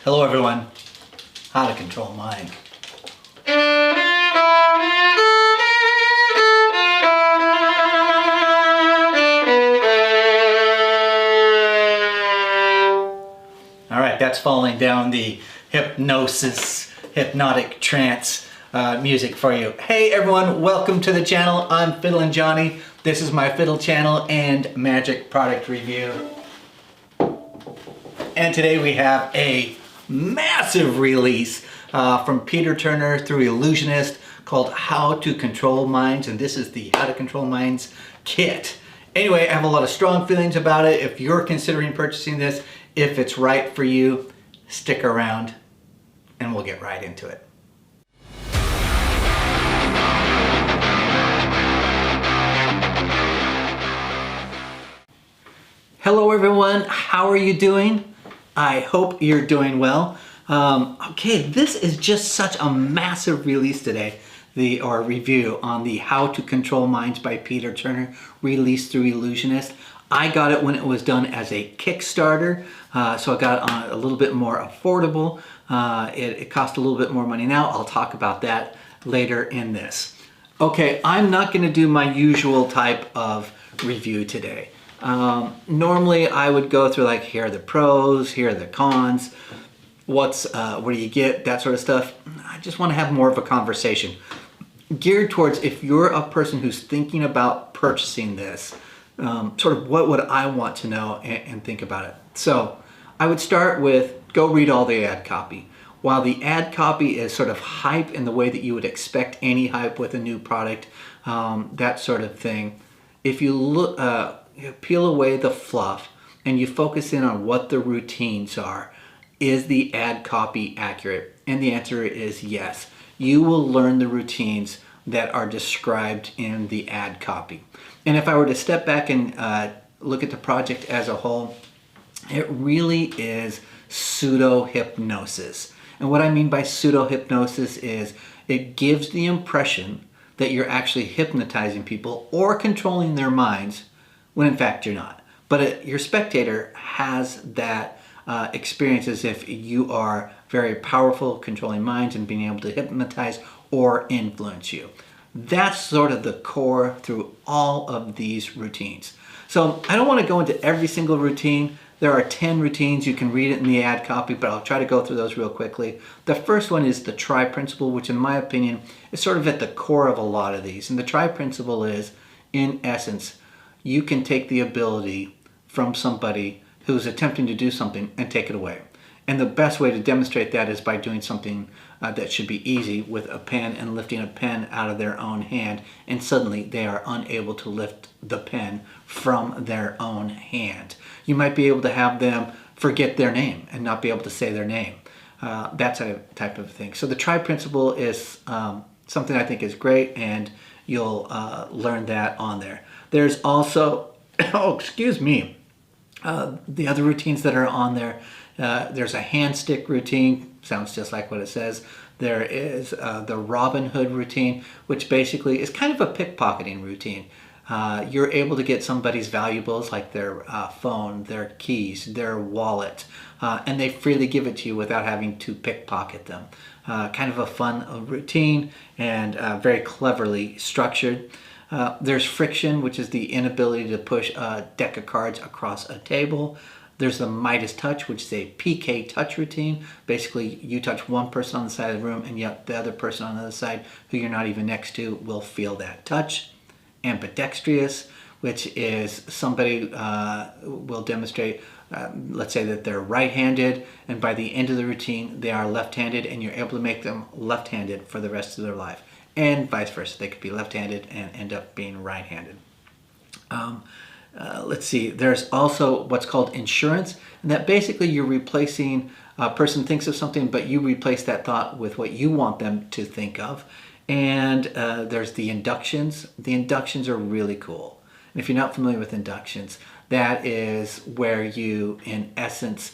Hello everyone, how to control mind. Alright, that's falling down the hypnosis, hypnotic trance music for you. Hey everyone, welcome to the channel. I'm FiddlinJonny. This is my fiddle channel and magic product review. And today we have a massive release from Peter Turner through Ellusionist called How to Control Minds, and this is the How to Control Minds kit. Anyway, I have a lot of strong feelings about it. If you're considering purchasing this, if it's right for you, stick around and we'll get right into it. Hello everyone, how are you doing? I hope you're doing well. Okay, this is just such a massive release today, or review on the How to Control Minds by Peter Turner, released through Ellusionist. I got it when it was done as a Kickstarter, so I got it on a little bit more affordable. It cost a little bit more money now. I'll talk about that later in this. Okay, I'm not going to do my usual type of review today. Normally I would go through like, here are the pros, here are the cons, what do you get, that sort of stuff. I just want to have more of a conversation geared towards if you're a person who's thinking about purchasing this, sort of what would I want to know and think about it. So I would start with go read all the ad copy. While the ad copy is sort of hype in the way that you would expect any hype with a new product, that sort of thing, if you look, you peel away the fluff and you focus in on what the routines are. Is the ad copy accurate? And the answer is yes. You will learn the routines that are described in the ad copy. And if I were to step back and look at the project as a whole, it really is pseudo hypnosis. And what I mean by pseudo hypnosis is it gives the impression that you're actually hypnotizing people or controlling their minds, when in fact you're not. But your spectator has that experience as if you are very powerful, controlling minds and being able to hypnotize or influence you. That's sort of the core through all of these routines. So I don't want to go into every single routine. There are 10 routines. You can read it in the ad copy, but I'll try to go through those real quickly. The first one is the try principle, which in my opinion is sort of at the core of a lot of these. And the try principle is, in essence, you can take the ability from somebody who's attempting to do something and take it away. And the best way to demonstrate that is by doing something that should be easy with a pen and lifting a pen out of their own hand, and suddenly they are unable to lift the pen from their own hand. You might be able to have them forget their name and not be able to say their name. That's a type of thing. So the try principle is something I think is great, and you'll learn that on there. There's also, oh, excuse me, the other routines that are on there. There's a hand stick routine, sounds just like what it says. There is the Robin Hood routine, which basically is kind of a pickpocketing routine. You're able to get somebody's valuables like their phone, their keys, their wallet, and they freely give it to you without having to pickpocket them. Kind of a fun routine and very cleverly structured. There's friction, which is the inability to push a deck of cards across a table. There's the Midas touch, which is a PK touch routine. Basically, you touch one person on the side of the room, and yet the other person on the other side, who you're not even next to, will feel that touch. Ambidextrous, which is somebody will demonstrate, let's say that they're right-handed, and by the end of the routine, they are left-handed, and you're able to make them left-handed for the rest of their life. And vice versa, they could be left-handed and end up being right-handed. Let's see, there's also what's called insurance, and that basically you're replacing, a person thinks of something, but you replace that thought with what you want them to think of. And there's the inductions. The inductions are really cool. And if you're not familiar with inductions, that is where you, in essence,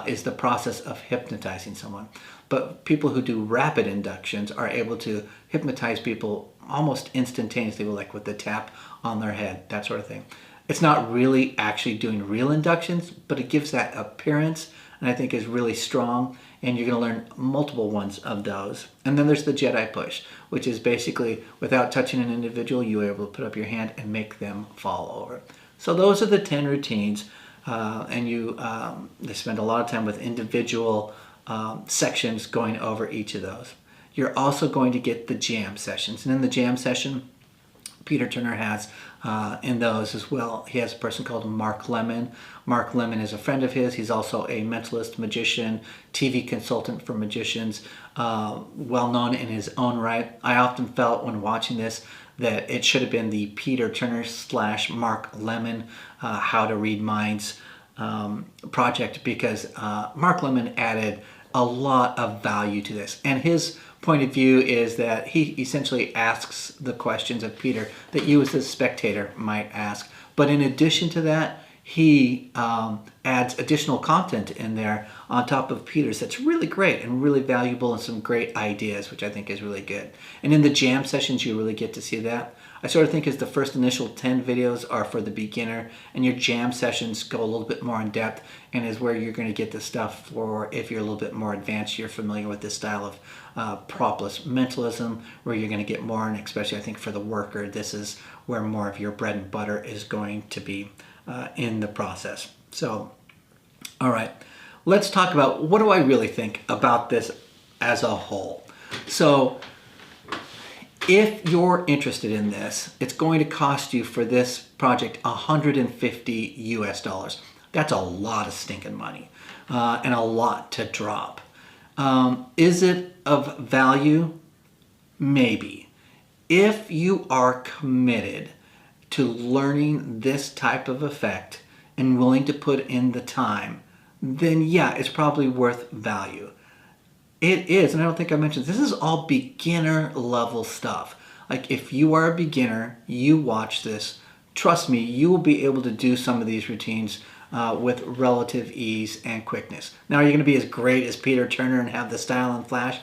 is the process of hypnotizing someone. But people who do rapid inductions are able to hypnotize people almost instantaneously, like with the tap on their head, that sort of thing. It's not really actually doing real inductions, but it gives that appearance and I think is really strong, and you're going to learn multiple ones of those. And then there's the Jedi push, which is basically without touching an individual, you are able to put up your hand and make them fall over. So those are the 10 routines, and they spend a lot of time with individual sections going over each of those. You're also going to get the jam sessions, and in the jam session, Peter Turner has in those as well. He has a person called Mark Lemon. Mark Lemon is a friend of his. He's also a mentalist, magician, TV consultant for magicians, well known in his own right. I often felt when watching this that it should have been the Peter Turner / Mark Lemon How to Read Minds project, because Mark Lemon added a lot of value to this, and his point of view is that he essentially asks the questions of Peter that you as the spectator might ask, but in addition to that, he adds additional content in there on top of Peter's that's really great and really valuable, and some great ideas, which I think is really good. And in the jam sessions, you really get to see that. I sort of think as the first initial 10 videos are for the beginner, and your jam sessions go a little bit more in depth and is where you're going to get the stuff for if you're a little bit more advanced, you're familiar with this style of propless mentalism, where you're going to get more, and especially I think for the worker, this is where more of your bread and butter is going to be in the process. So, all right, let's talk about what do I really think about this as a whole. So, if you're interested in this, it's going to cost you for this project $150 US. That's a lot of stinking money and a lot to drop. Is it of value? Maybe. If you are committed to learning this type of effect and willing to put in the time, then yeah, it's probably worth value. It is, and I don't think I mentioned, this is all beginner level stuff. Like if you are a beginner, you watch this, trust me, you will be able to do some of these routines with relative ease and quickness. Now, are you going to be as great as Peter Turner and have the style and flash?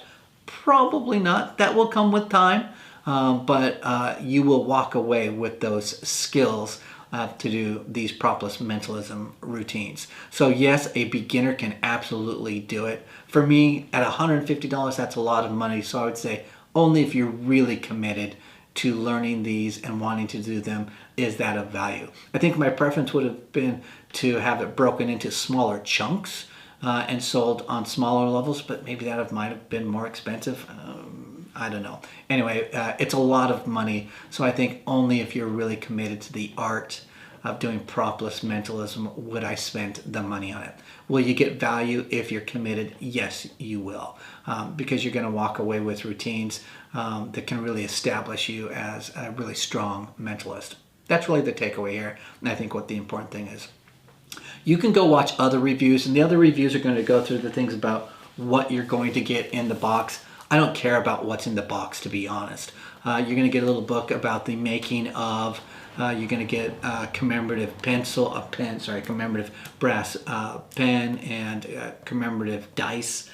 Probably not. That will come with time, but you will walk away with those skills to do these propless mentalism routines. So yes, a beginner can absolutely do it. For me, at $150, that's a lot of money. So I would say only if you're really committed to learning these and wanting to do them is that of value. I think my preference would have been to have it broken into smaller chunks and sold on smaller levels, but maybe that might have been more expensive. I don't know. Anyway, it's a lot of money, so I think only if you're really committed to the art of doing propless mentalism would I spend the money on it. Will you get value if you're committed? Yes, you will, because you're going to walk away with routines that can really establish you as a really strong mentalist. That's really the takeaway here, and I think what the important thing is. You can go watch other reviews, and the other reviews are going to go through the things about what you're going to get in the box. I don't care about what's in the box, to be honest. You're going to get a little book about the making of, you're going to get a commemorative commemorative brass pen and commemorative dice.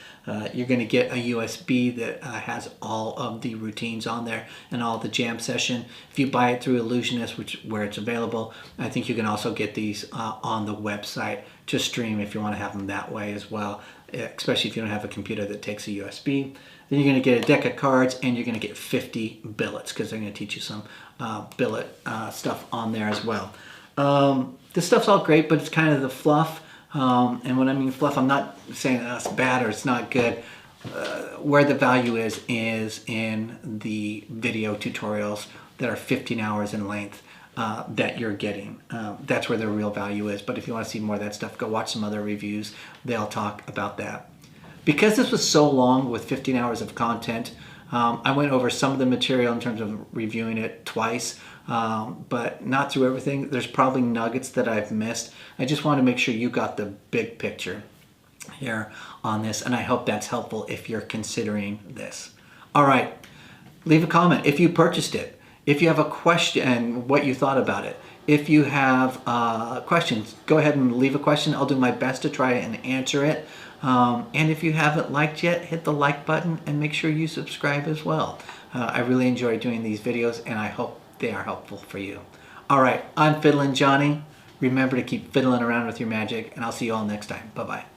You're going to get a USB that has all of the routines on there and all the jam session. If you buy it through Ellusionist, where it's available, I think you can also get these on the website to stream if you want to have them that way as well, especially if you don't have a computer that takes a USB. Then you're going to get a deck of cards, and you're going to get 50 billets, because they're going to teach you some billet stuff on there as well. This stuff's all great, but it's kind of the fluff. And when I mean fluff, I'm not saying it's bad or it's not good. Where the value is in the video tutorials that are 15 hours in length that you're getting. That's where the real value is. But if you want to see more of that stuff, go watch some other reviews. They'll talk about that. Because this was so long with 15 hours of content, I went over some of the material in terms of reviewing it twice, but not through everything. There's probably nuggets that I've missed. I just want to make sure you got the big picture here on this, and I hope that's helpful if you're considering this. All right, leave a comment if you purchased it. If you have a question, what you thought about it. If you have questions, go ahead and leave a question. I'll do my best to try and answer it. And if you haven't liked yet, hit the like button and make sure you subscribe as well. I really enjoy doing these videos, and I hope they are helpful for you. All right, I'm FiddlinJonny. Remember to keep fiddling around with your magic, and I'll see you all next time. Bye-bye.